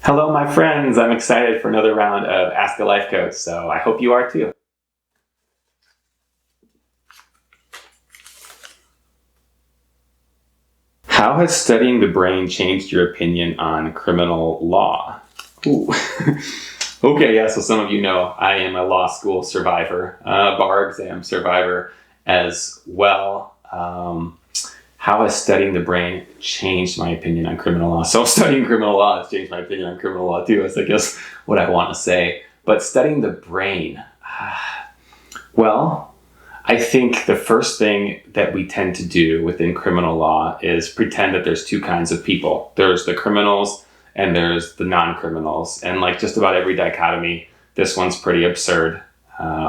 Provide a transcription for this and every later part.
Hello, my friends. I'm excited for another round of Ask a Life Coach, so I hope you are too. How has studying the brain changed your opinion on criminal law? Ooh. Okay, yeah, so some of you know I am a law school survivor, bar exam survivor as well. How has studying the brain changed my opinion on criminal law? So studying criminal law has changed my opinion on criminal law too, is I guess what I want to say. But studying the brain, well, I think the first thing that we tend to do within criminal law is pretend that there's two kinds of people. There's the criminals and there's the non-criminals. And like just about every dichotomy, this one's pretty absurd.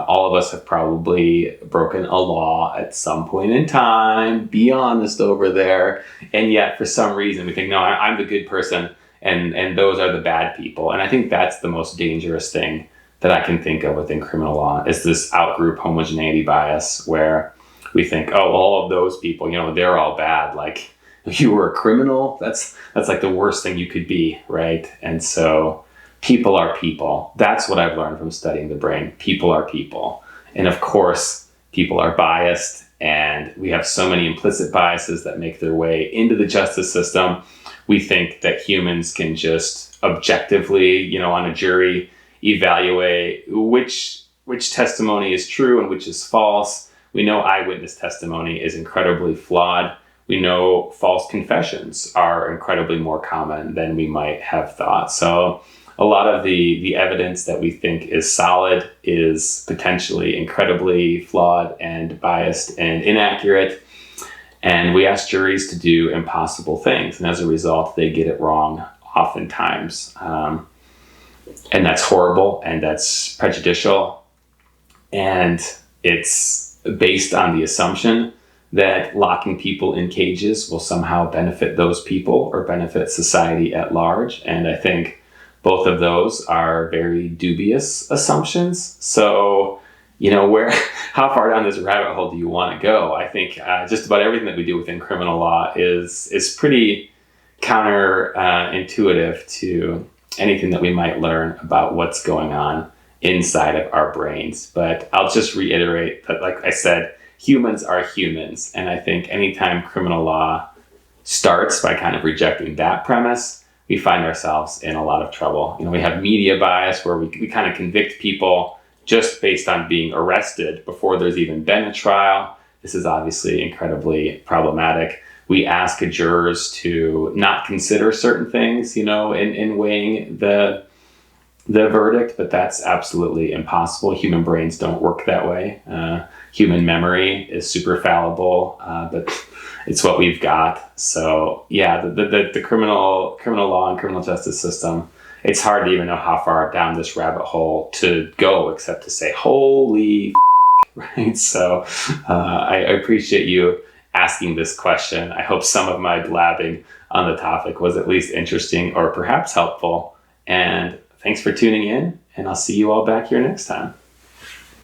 All of us have probably broken a law at some point in time. Be honest over there. And yet for some reason we think, no, I'm the good person and those are the bad people. And I think that's the most dangerous thing that I can think of within criminal law is this outgroup homogeneity bias where we think, oh, all of those people, they're all bad. Like you were a criminal. That's like the worst thing you could be, right? And so people are people. That's what I've learned from studying the brain. People are people. And of course, people are biased and we have so many implicit biases that make their way into the justice system. We think that humans can just objectively, on a jury, evaluate which testimony is true and which is false. We know eyewitness testimony is incredibly flawed. We know false confessions are incredibly more common than we might have thought. So a lot of the evidence that we think is solid is potentially incredibly flawed and biased and inaccurate. And we ask juries to do impossible things. And as a result, they get it wrong oftentimes. And that's horrible and that's prejudicial. And it's based on the assumption that locking people in cages will somehow benefit those people or benefit society at large. And I think both of those are very dubious assumptions. So, how far down this rabbit hole do you want to go? I think just about everything that we do within criminal law is pretty counterintuitive to anything that we might learn about what's going on inside of our brains. But I'll just reiterate that, like I said, humans are humans. And I think anytime criminal law starts by kind of rejecting that premise, we find ourselves in a lot of trouble. We have media bias where we kind of convict people just based on being arrested before there's even been a trial. This is obviously incredibly problematic. We ask jurors to not consider certain things, in weighing the verdict, but that's absolutely impossible. Human brains don't work that way. Human memory is super fallible, but it's what we've got. So yeah, the criminal law and criminal justice system, it's hard to even know how far down this rabbit hole to go, except to say, holy right? So I appreciate you asking this question. I hope some of my blabbing on the topic was at least interesting or perhaps helpful. And thanks for tuning in, and I'll see you all back here next time.